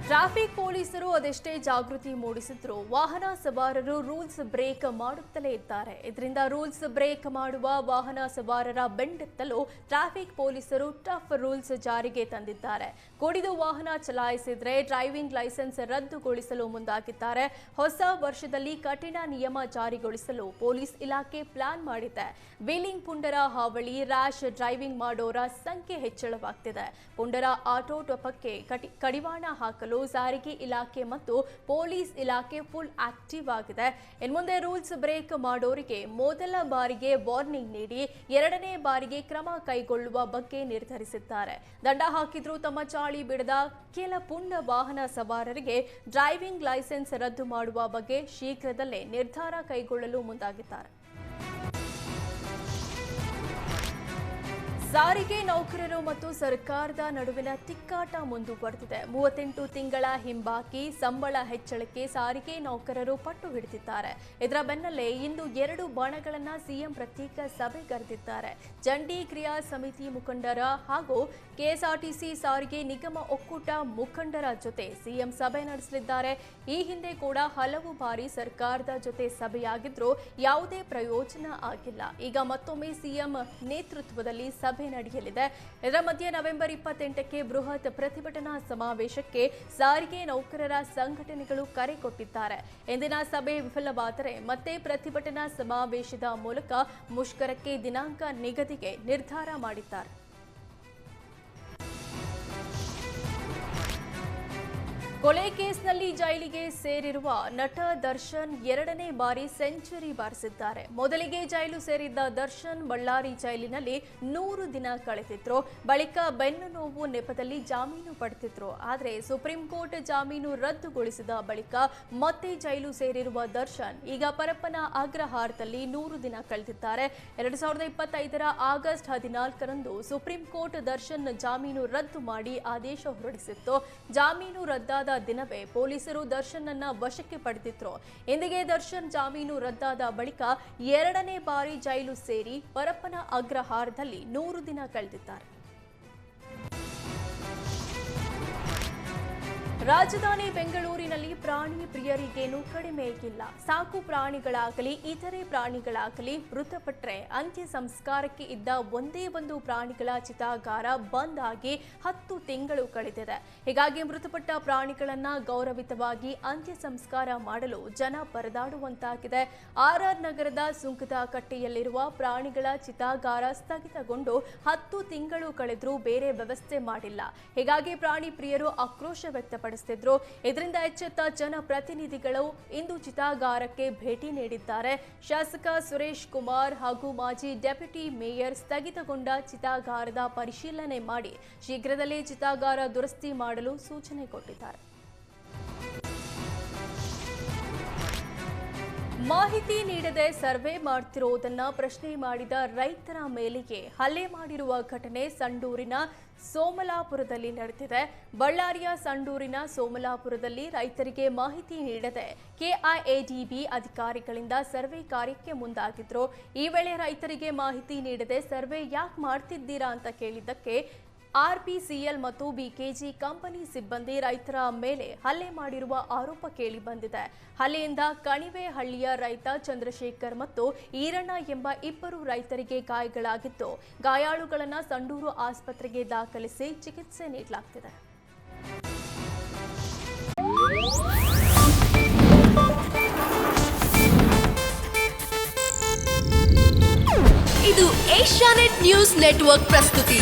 Traffic ಪೊಲೀಸರು ಅದೆಷ್ಟೇ ಜಾಗೃತಿ ಮೂಡಿಸಿದ್ರು ವಾಹನ ಸವಾರರು ರೂಲ್ಸ್ ಬ್ರೇಕ್ ಮಾಡುತ್ತಲೇ ಇದ್ದಾರೆ. ಇದರಿಂದ ರೂಲ್ಸ್ ಬ್ರೇಕ್ ಮಾಡುವ ವಾಹನ ಸವಾರರ ಬೆಂಡೆತ್ತಲು ಟ್ರಾಫಿಕ್ ಪೊಲೀಸರು ಟಫ್ ರೂಲ್ಸ್ ಜಾರಿಗೆ ತಂದಿದ್ದಾರೆ. ಕುಡಿದು ವಾಹನ ಚಲಾಯಿಸಿದ್ರೆ ಡ್ರೈವಿಂಗ್ ಲೈಸೆನ್ಸ್ ರದ್ದುಗೊಳಿಸಲು ಮುಂದಾಗಿದ್ದಾರೆ. ಹೊಸ ವರ್ಷದಲ್ಲಿ ಕಠಿಣ ನಿಯಮ ಜಾರಿಗೊಳಿಸಲು ಪೊಲೀಸ್ ಇಲಾಖೆ ಪ್ಲಾನ್ ಮಾಡಿದೆ. ವೀಲಿಂಗ್ ಪುಂಡರ ಹಾವಳಿ, ರ್ಯಾಶ್ ಡ್ರೈವಿಂಗ್ ಮಾಡೋರ ಸಂಖ್ಯೆ ಹೆಚ್ಚಳವಾಗ್ತಿದೆ. ಪುಂಡರ ಆಟೋಟೋಪಕ್ಕೆ ಕಡಿವಾಣ ಹಾಕಲು ಸಾರಿಗೆ ಇಲಾಖೆ ಮತ್ತು ಪೊಲೀಸ್ ಇಲಾಖೆ ಫುಲ್ ಆಕ್ಟಿವ್ ಆಗಿದೆ. ಇನ್ಮುಂದೆ ರೂಲ್ಸ್ ಬ್ರೇಕ್ ಮಾಡೋರಿಗೆ ಮೊದಲ ಬಾರಿಗೆ ವಾರ್ನಿಂಗ್ ನೀಡಿ ಎರಡನೇ ಬಾರಿಗೆ ಕ್ರಮ ಕೈಗೊಳ್ಳುವ ಬಗ್ಗೆ ನಿರ್ಧರಿಸಿದ್ದಾರೆ. ದಂಡ ಹಾಕಿದ್ರೂ ತಮ್ಮ ಚಾಳಿ ಬಿಡದ ಕೆಲ ಪುಂಡ ವಾಹನ ಸವಾರರಿಗೆ ಡ್ರೈವಿಂಗ್ ಲೈಸೆನ್ಸ್ ರದ್ದು ಮಾಡುವ ಬಗ್ಗೆ ಶೀಘ್ರದಲ್ಲೇ ನಿರ್ಧಾರ ಕೈಗೊಳ್ಳಲು ಮುಂದಾಗಿದ್ದಾರೆ. ಸಾರಿಗೆ ನೌಕರರು ಮತ್ತು ಸರ್ಕಾರದ ನಡುವಿನ ತಿಕ್ಕಾಟ ಮುಂದುವರೆದಿದೆ. 38 ತಿಂಗಳ ಹಿಂಬಾಕಿ ಸಂಬಳ ಹೆಚ್ಚಳಕ್ಕೆ ಸಾರಿಗೆ ನೌಕರರು ಪಟ್ಟು ಹಿಡಿದಿದ್ದಾರೆ. ಇದರ ಬೆನ್ನಲ್ಲೇ ಇಂದು 2 ಬಣಗಳನ್ನ ಸಿಎಂ ಪ್ರತ್ಯೇಕ ಸಭೆ ಕರೆದಿದ್ದಾರೆ. ಜಂಟಿ ಕ್ರಿಯಾ ಸಮಿತಿ ಮುಖಂಡರ ಹಾಗೂ ಕೆಎಸ್ಆರ್ಟಿಸಿ ಸಾರಿಗೆ ನಿಗಮ ಒಕ್ಕೂಟ ಮುಖಂಡರ ಜೊತೆ ಸಿಎಂ ಸಭೆ ನಡೆಸಲಿದ್ದಾರೆ. ಈ ಹಿಂದೆ ಕೂಡ ಹಲವು ಬಾರಿ ಸರ್ಕಾರದ ಜೊತೆ ಸಭೆಯಾಗಿದ್ರೂ ಯಾವುದೇ ಪ್ರಯೋಜನ ಆಗಿಲ್ಲ. ಈಗ ಮತ್ತೊಮ್ಮೆ ಸಿಎಂ ನೇತೃತ್ವದಲ್ಲಿ ಸಭೆ ನಡೆಯಲಿದೆ. ಇದರ ಮಧ್ಯೆ ನವೆಂಬರ್ 28ಕ್ಕೆ ಬೃಹತ್ ಪ್ರತಿಭಟನಾ ಸಮಾವೇಶಕ್ಕೆ ಸಾರಿಗೆ ನೌಕರರ ಸಂಘಟನೆಗಳು ಕರೆ ಕೊಟ್ಟಿದ್ದಾರೆ. ಇಂದಿನ ಸಭೆ ವಿಫಲವಾದರೆ ಮತ್ತೆ ಪ್ರತಿಭಟನಾ ಸಮಾವೇಶದ ಮೂಲಕ ಮುಷ್ಕರಕ್ಕೆ ದಿನಾಂಕ ನಿಗದಿಗೆ ನಿರ್ಧಾರ ಮಾಡಿದ್ದಾರೆ. ಕೊಲೆ ಕೇಸ್ನಲ್ಲಿ ಜೈಲಿಗೆ ಸೇರಿರುವ ನಟ ದರ್ಶನ್ 2ನೇ ಬಾರಿ ಸೆಂಚುರಿ ಬಾರಿಸಿದ್ದಾರೆ. ಮೊದಲಿಗೆ ಜೈಲು ಸೇರಿದ್ದ ದರ್ಶನ್ ಬಳ್ಳಾರಿ ಜೈಲಿನಲ್ಲಿ 100 ದಿನ ಕಳೆದಿದ್ರು. ಬಳಿಕ ಬೆನ್ನು ನೋವು ನೆಪದಲ್ಲಿ ಜಾಮೀನು ಪಡೆದಿದ್ರು. ಆದರೆ ಸುಪ್ರೀಂ ಕೋರ್ಟ್ ಜಾಮೀನು ರದ್ದುಗೊಳಿಸಿದ ಬಳಿಕ ಮತ್ತೆ ಜೈಲು ಸೇರಿರುವ ದರ್ಶನ್ ಈಗ ಪರಪ್ಪನ ಅಗ್ರಹಾರದಲ್ಲಿ 100 ದಿನ ಕಳೆದಿದ್ದಾರೆ. 2025ರ ಆಗಸ್ಟ್ 14ರಂದು ಸುಪ್ರೀಂ ಕೋರ್ಟ್ ದರ್ಶನ್ ಜಾಮೀನು ರದ್ದು ಮಾಡಿ ಆದೇಶ ಹೊರಡಿಸಿತ್ತು. ಜಾಮೀನು ರದ್ದಾದ ದಿನವೇ ಪೊಲೀಸರು ದರ್ಶನ್ ಅನ್ನ ವಶಕ್ಕೆ ಪಡೆದಿದ್ರು. ಇಂದಿಗೆ ದರ್ಶನ್ ಜಾಮೀನು ರದ್ದಾದ ಬಳಿಕ 2ನೇ ಬಾರಿ ಜೈಲು ಸೇರಿ ಪರಪ್ಪನ ಅಗ್ರಹಾರದಲ್ಲಿ 100 ದಿನ ಕಳೆದಿದ್ದಾರೆ. ರಾಜಧಾನಿ ಬೆಂಗಳೂರಿನಲ್ಲಿ ಪ್ರಾಣಿ ಪ್ರಿಯರಿಗೇನು ಕಡಿಮೆ ಇಲ್ಲ. ಸಾಕು ಪ್ರಾಣಿಗಳಾಗಲಿ ಇತರೆ ಪ್ರಾಣಿಗಳಾಗಲಿ ಮೃತಪಟ್ಟರೆ ಅಂತ್ಯ ಸಂಸ್ಕಾರಕ್ಕೆ ಇದ್ದ ಒಂದೇ ಒಂದು ಪ್ರಾಣಿಗಳ ಚಿತಾಗಾರ ಬಂದ್ ಆಗಿ 10 ತಿಂಗಳು ಕಳೆದಿದೆ. ಹೀಗಾಗಿ ಮೃತಪಟ್ಟ ಪ್ರಾಣಿಗಳನ್ನ ಗೌರವಿತವಾಗಿ ಅಂತ್ಯ ಸಂಸ್ಕಾರ ಮಾಡಲು ಜನ ಪರದಾಡುವಂತಾಗಿದೆ. ಆರ್ಆರ್ ನಗರದ ಸುಂಕದ ಕಟ್ಟೆಯಲ್ಲಿರುವ ಪ್ರಾಣಿಗಳ ಚಿತಾಗಾರ ಸ್ಥಗಿತಗೊಂಡು 10 ತಿಂಗಳು ಕಳೆದರೂ ಬೇರೆ ವ್ಯವಸ್ಥೆ ಮಾಡಿಲ್ಲ. ಹೀಗಾಗಿ ಪ್ರಾಣಿ ಪ್ರಿಯರು ಆಕ್ರೋಶ ವ್ಯಕ್ತಪಡಿಸಿದರು. ಇದರಿಂದ ಎಚ್ಚೆತ್ತ ಜನಪ್ರತಿನಿಧಿಗಳು ಇಂದು ಚಿತಾಗಾರಕ್ಕೆ ಭೇಟಿ ನೀಡಿದ್ದಾರೆ. ಶಾಸಕ ಸುರೇಶ್ ಕುಮಾರ್ ಹಾಗೂ ಮಾಜಿ ಡೆಪ್ಯೂಟಿ ಮೇಯರ್ ಸ್ಥಗಿತಗೊಂಡ ಚಿತಾಗಾರದ ಪರಿಶೀಲನೆ ಮಾಡಿ ಶೀಘ್ರದಲ್ಲೇ ಚಿತಾಗಾರ ದುರಸ್ತಿ ಮಾಡಲು ಸೂಚನೆ ಕೊಟ್ಟಿದ್ದಾರೆ. ಮಾಹಿತಿ ನೀಡದೆ ಸರ್ವೆ ಮಾಡ್ತಿರೋದನ್ನ ಪ್ರಶ್ನೆ ಮಾಡಿದ ರೈತರ ಮೇಲೆಯೇ ಹಲ್ಲೆ ಮಾಡಿರುವ ಘಟನೆ ಸಂಡೂರಿನ ಸೋಮಲಾಪುರದಲ್ಲಿ ನಡೆದಿದೆ. ಬಳ್ಳಾರಿಯ ಸಂಡೂರಿನ ಸೋಮಲಾಪುರದಲ್ಲಿ ರೈತರಿಗೆ ಮಾಹಿತಿ ನೀಡದೆ ಕೆಐಎಡಿಬಿ ಅಧಿಕಾರಿಗಳಿಂದ ಸರ್ವೆ ಕಾರ್ಯಕ್ಕೆ ಮುಂದಾಗಿದ್ರು. ಈ ವೇಳೆ ರೈತರಿಗೆ ಮಾಹಿತಿ ನೀಡದೆ ಸರ್ವೆ ಯಾಕೆ ಮಾಡ್ತಿದ್ದೀರಾ ಅಂತ ಕೇಳಿದ್ದಕ್ಕೆ ಆರ್ಪಿಸಿಎಲ್ ಮತ್ತು ಬಿಕೆಜಿ ಕಂಪನಿ ಸಿಬ್ಬಂದಿ ರೈತರ ಮೇಲೆ ಹಲ್ಲೆ ಮಾಡಿರುವ ಆರೋಪ ಕೇಳಿ ಬಂದಿದೆ. ಹಲ್ಲೆಯಿಂದ ಕಣಿವೆಹಳ್ಳಿಯ ರೈತ ಚಂದ್ರಶೇಖರ್ ಮತ್ತು ಈರಣ್ಣ ಎಂಬ 2 ರೈತರಿಗೆ ಗಾಯಗಳಾಗಿದ್ದು, ಗಾಯಾಳುಗಳನ್ನು ಸಂಡೂರು ಆಸ್ಪತ್ರೆಗೆ ದಾಖಲಿಸಿ ಚಿಕಿತ್ಸೆ ನೀಡಲಾಗುತ್ತಿದೆ. ಇದು ಏಷ್ಯಾನೆಟ್ ನ್ಯೂಸ್ ನೆಟ್ವರ್ಕ್ ಪ್ರಸ್ತುತಿ.